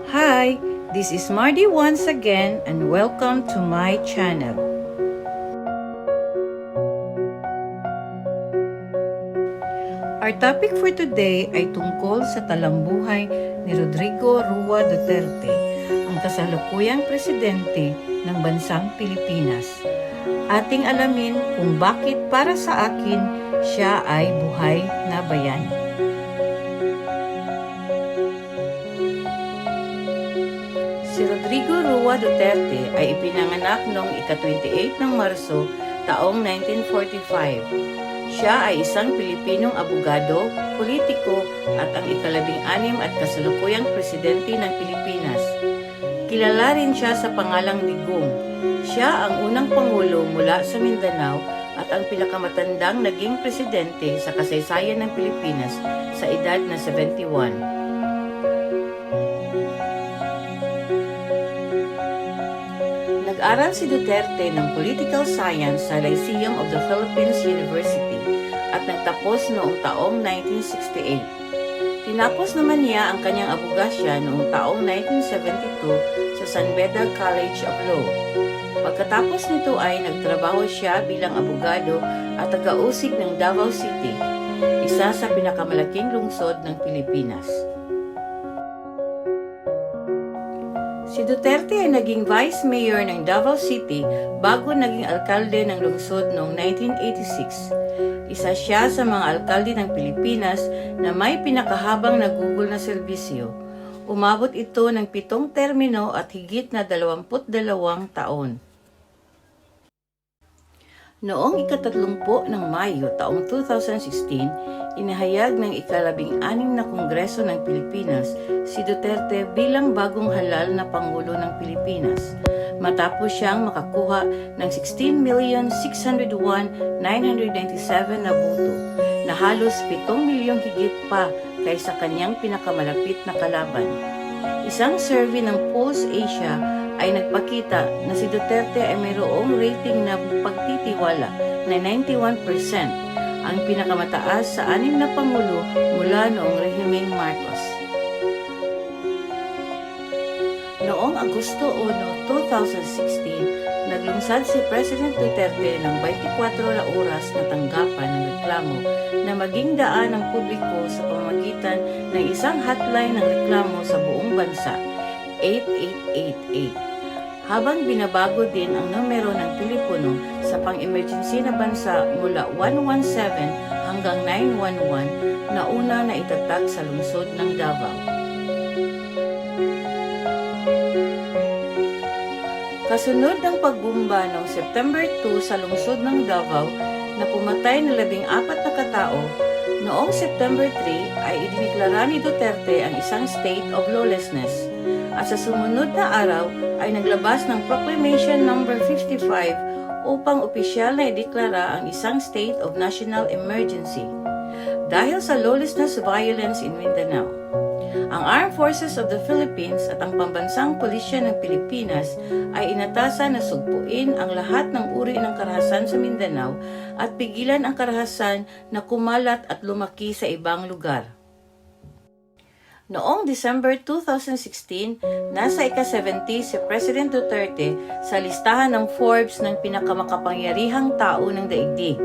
Hi, this is Mardy once again and welcome to my channel. Our topic for today ay tungkol sa talambuhay ni Rodrigo Rua Duterte, ang kasalukuyang presidente ng bansang Pilipinas. Ating alamin kung bakit para sa akin siya ay buhay na bayani. Si Rodrigo Rua Duterte ay ipinanganak noong ika-28 ng Marso taong 1945. Siya ay isang Pilipinong abogado, politiko at ang ika-16 at kasalukuyang presidente ng Pilipinas. Kilala rin siya sa pangalang Digong. Siya ang unang pangulo mula sa Mindanao at ang pinakamatandang naging presidente sa kasaysayan ng Pilipinas sa edad na 71. Nag-aral si Duterte ng Political Science sa Lyceum of the Philippines University at nagtapos noong taong 1968. Tinapos naman niya ang kanyang abogasya noong taong 1972 sa San Beda College of Law. Pagkatapos nito ay nagtrabaho siya bilang abogado at taga-usig ng Davao City, isa sa pinakamalaking lungsod ng Pilipinas. Si Duterte ay naging Vice Mayor ng Davao City bago naging alkalde ng lungsod noong 1986. Isa siya sa mga alkalde ng Pilipinas na may pinakahabang nagugol na serbisyo. Umabot ito ng 7 termino at higit na 22 taon. Noong ika-30 ng Mayo taong 2016, inahayag ng ika-16 na Kongreso ng Pilipinas si Duterte bilang bagong halal na Pangulo ng Pilipinas, matapos siyang makakuha ng 16,601,997 na boto, na halos 7 milyong higit pa kaysa kanyang pinakamalapit na kalaban. Isang survey ng Pulse Asia ay nagpakita na si Duterte ay mayroong rating na pagtitiwala na 91%, ang pinakamataas sa 6 na pangulo mula noong rehimeng Marcos. Noong Agosto 1, 2016, naglungsad si President Duterte ng 24 na oras na tanggapan ng reklamo na maging daan ng publiko sa pamamagitan ng isang hotline ng reklamo sa buong bansa, 8888. Habang binabago din ang numero ng telepono sa pang-emergency na bansa mula 117 hanggang 911 na una na itatag sa lungsod ng Davao. Kasunod ng pagbomba noong September 2 sa lungsod ng Davao na pumatay na 14 na katao, noong September 3 ay idiniklara ni Duterte ang isang state of lawlessness. At sa sumunod na araw ay naglabas ng Proclamation No. 55 upang opisyal na ideklara ang isang state of national emergency dahil sa lawlessness violence in Mindanao. Ang Armed Forces of the Philippines at ang Pambansang Pulisya ng Pilipinas ay inatasan na sugpuin ang lahat ng uri ng karahasan sa Mindanao at pigilan ang karahasan na kumalat at lumaki sa ibang lugar. Noong December 2016, nasa ika-70 si President Duterte sa listahan ng Forbes ng pinakamakapangyarihang tao ng daigdig.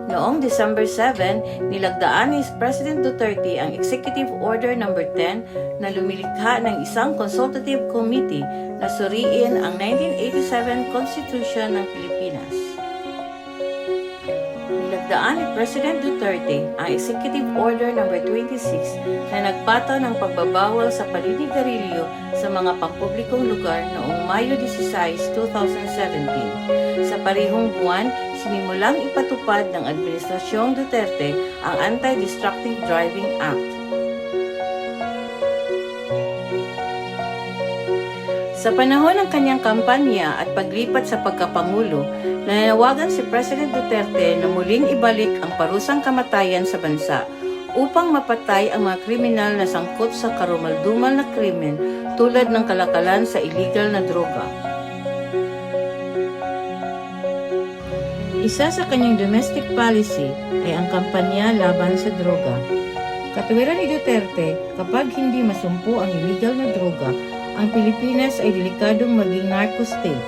Noong December 7, nilagdaan ni President Duterte ang Executive Order No. 10 na lumilikha ng isang consultative committee na suriin ang 1987 Constitution ng Pilipinas. Nilagdaan ni President Duterte ang Executive Order No. 26 na nagpataw ng pagbabawal sa paninigarilyo sa mga pampublikong lugar noong Mayo 16, 2017. Sa parehong buwan, sinimulang ipatupad ng Administrasyong Duterte ang Anti-Destructive Driving Act. Sa panahon ng kanyang kampanya at paglipat sa pagkapangulo, nananawagan si President Duterte na muling ibalik ang parusang kamatayan sa bansa upang mapatay ang mga kriminal na sangkot sa karumaldumal na krimen tulad ng kalakalan sa illegal na droga. Isa sa kanyang domestic policy ay ang kampanya laban sa droga. Katuwiran ni Duterte, kapag hindi masumpo ang illegal na droga, ang Pilipinas ay delikadong maging narco state.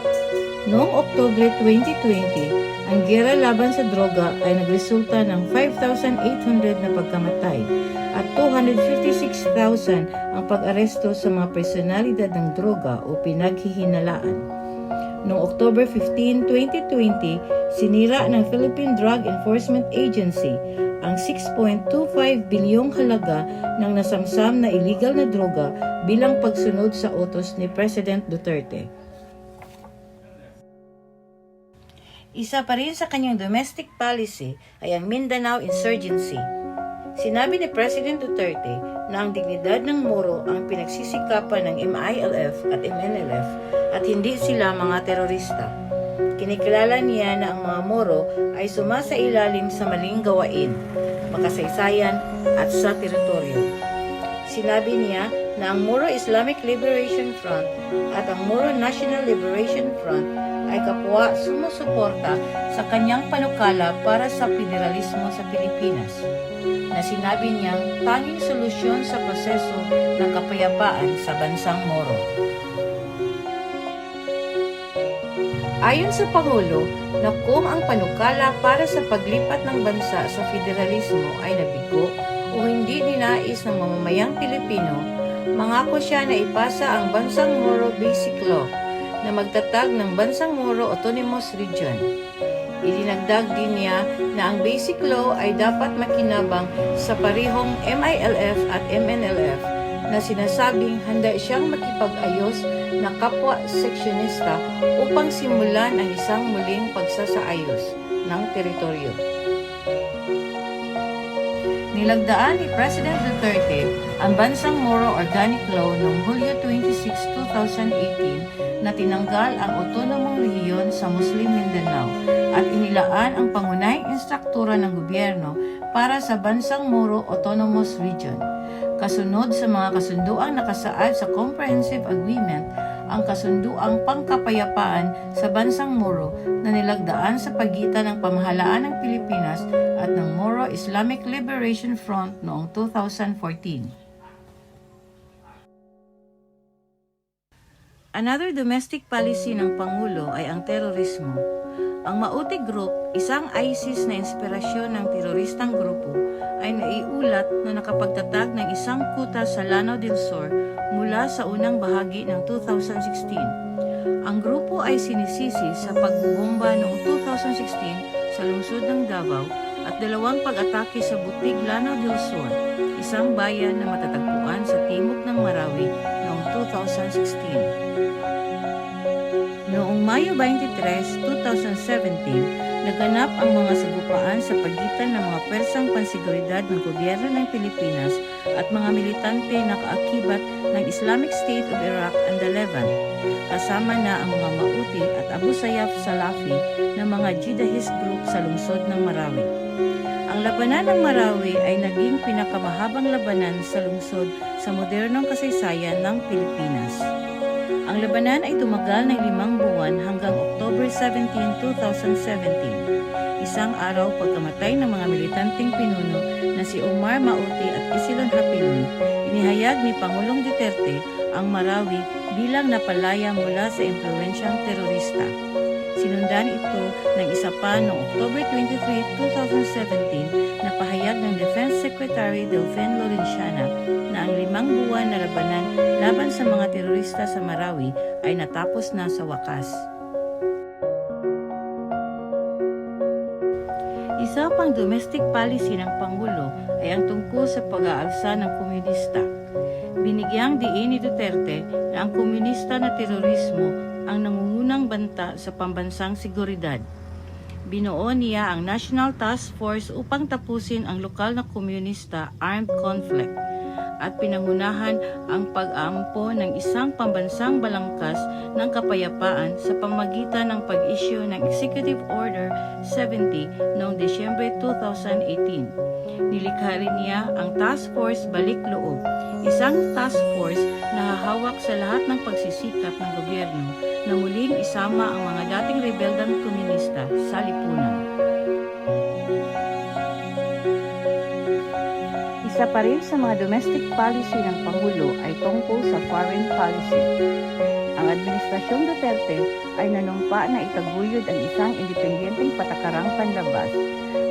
Noong Oktubre 2020, ang giyera laban sa droga ay nagresulta ng 5,800 na pagkamatay at 256,000 ang pag-aresto sa mga personalidad ng droga o pinaghihinalaan. Noong October 15, 2020, sinira ng Philippine Drug Enforcement Agency ang 6.25 bilyong halaga ng nasamsam na illegal na droga bilang pagsunod sa utos ni President Duterte. Isa pa rin sa kanyang domestic policy ay ang Mindanao Insurgency. Sinabi ni President Duterte na ang dignidad ng Moro ang pinagsisikapan ng MILF at MNLF at hindi sila mga terorista. Kinikilala niya na ang mga Moro ay sumasailalim sa maling gawain, makasaysayan at sa teritoryo. Sinabi niya na ang Moro Islamic Liberation Front at ang Moro National Liberation Front ay kapwa sumusuporta sa kanyang panukala para sa federalismo sa Pilipinas, na sinabi niyang tanging solusyon sa proseso ng kapayapaan sa bansang Moro. Ayon sa Pangulo, na kung ang panukala para sa paglipat ng bansa sa federalismo ay nabigo o hindi ninais ng mamamayang Pilipino, mangako siya na ipasa ang Bansang Moro Basic Law na magtatag ng Bansang Moro Autonomous Region. Idinagdag din niya na ang Basic Law ay dapat makinabang sa parihong MILF at MNLF na sinasabing handa siyang makipag-ayos na kapwa-seksyonista upang simulan ang isang muling pagsasaayos ng teritoryo. Nilagdaan ni President Duterte ang Bansang Moro Organic Law noong Hulyo 26, 2018 na tinanggal ang otonomong rehiyon sa Muslim Mindanao at inilaan ang pangunahing instruktura ng gobyerno para sa Bansang Moro Autonomous Region. Kasunod sa mga kasunduang nakasaad sa Comprehensive Agreement, ang kasunduang pangkapayapaan sa Bansang Moro na nilagdaan sa pagitan ng pamahalaan ng Pilipinas at ng Moro Islamic Liberation Front noong 2014. Another domestic policy ng Pangulo ay ang terorismo. Ang Mauti Group, isang ISIS na inspirasyon ng teroristang grupo, ay naiulat na nakapagtatag ng isang kuta sa Lanao del Sur mula sa unang bahagi ng 2016. Ang grupo ay sinisisi sa pagbomba noong 2016 sa lungsod ng Davao at dalawang pag-atake sa Butig, Lanao del Sur, isang bayan na matatagpuan sa timog ng Marawi noong 2016. Noong Mayo 23, 2017, naganap ang mga sagupaan sa pagitan ng mga pwersang pansiguridad ng gobyerno ng Pilipinas at mga militante na kaakibat ng Islamic State of Iraq and the Levant, kasama na ang mga Mauti at Abu Sayyaf Salafi na mga jihadist group sa lungsod ng Marawi. Ang labanan ng Marawi ay naging pinakamahabang labanan sa lungsod sa modernong kasaysayan ng Pilipinas. Ang labanan ay tumagal ng 5 buwan hanggang October 17, 2017. Isang araw pagkamatay ng mga militanteng pinuno na si Omar Mauti at Isilon Hapilon, inihayag ni Pangulong Duterte ang Marawi bilang napalaya mula sa impluwensyang terorista. Sinundan ito ng isa pa noong October 23, 2017 na pahayag ng Defense Secretary Delfin Lorenzana na ang 5 buwan na labanan laban sa mga terorista sa Marawi ay natapos na sa wakas. Isa pang domestic policy ng Pangulo ay ang tungkol sa pag-aalsa ng komunista. Binigyang diin ni Duterte na ang komunista na terorismo ang nangungunang banta sa pambansang seguridad. Binuo niya ang National Task Force upang tapusin ang lokal na komunista armed conflict. at pinangunahan ang pag-aampo ng isang pambansang balangkas ng kapayapaan sa pamamagitan ng pag-issue ng Executive Order 70 noong Disyembre 2018. Nilikha rin niya ang Task Force Balik Loob, isang task force na hahawak sa lahat ng pagsisikap ng gobyerno na muling isama ang mga dating rebeldang komunista sa lipunan. Isa pa rin sa mga domestic policy ng Pangulo ay tungkol sa foreign policy. Ang Administrasyong Duterte ay nanumpa na itaguyod ang isang independenteng patakarang panlabas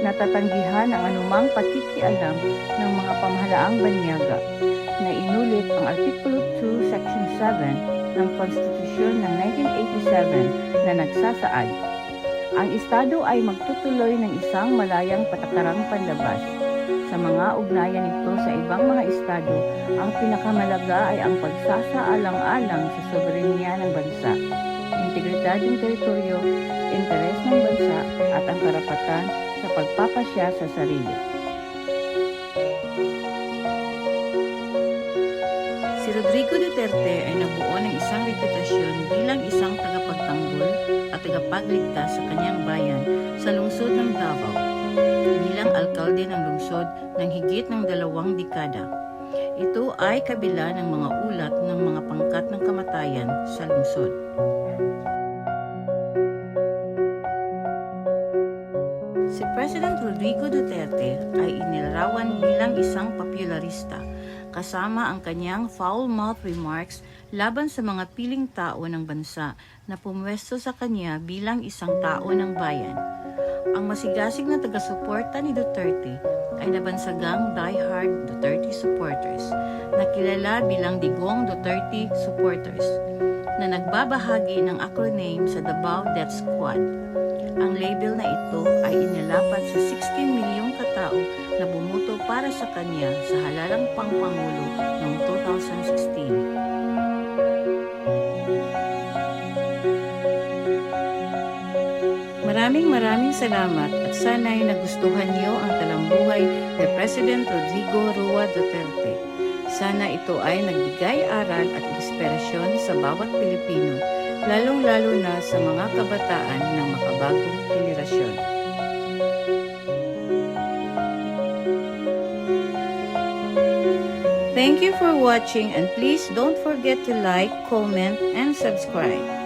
na tatanggihan ang anumang pakikialam ng mga pamahalaang banyaga na inulit ang Artikulo 2, Section 7 ng Konstitusyon ng 1987 na nagsasaad. Ang Estado ay magtutuloy ng isang malayang patakarang panlabas. Sa mga ugnayan nito sa ibang mga estado, ang pinakamalaga ay ang pagsasaalang-alang sa soberenya ng bansa, integridad ng teritoryo, interes ng bansa at ang karapatan sa pagpapasya sa sarili. Si Rodrigo Duterte ay nabuo ng isang reputasyon bilang isang tagapagtanggol at tagapagligtas sa kanyang bayan sa lungsod ng Davao, bilang alkalde ng lungsod ng higit ng 2 dekada. Ito ay kabila ng mga ulat ng mga pangkat ng kamatayan sa lungsod. Si President Rodrigo Duterte ay inilarawan bilang isang popularista, kasama ang kanyang foul-mouthed remarks laban sa mga piling tao ng bansa na pumwesto sa kanya bilang isang tao ng bayan. Ang masigasig na taga-suporta ni Duterte ay nabansagang die-hard Duterte supporters na kilala bilang Digong Duterte supporters na nagbabahagi ng acronym sa Davao Death Squad. Ang label na ito ay inilapat sa 16 milyong katao na bumuto para sa kanya sa halalang pangpangulo noong 2016. Maraming salamat at sana'y nagustuhan niyo ang talambuhay ni President Rodrigo Roa Duterte. Sana ito ay nagbigay aral at inspirasyon sa bawat Pilipino, lalong-lalo na sa mga kabataan ng makabagong henerasyon. Thank you for watching and please don't forget to like, comment, and subscribe.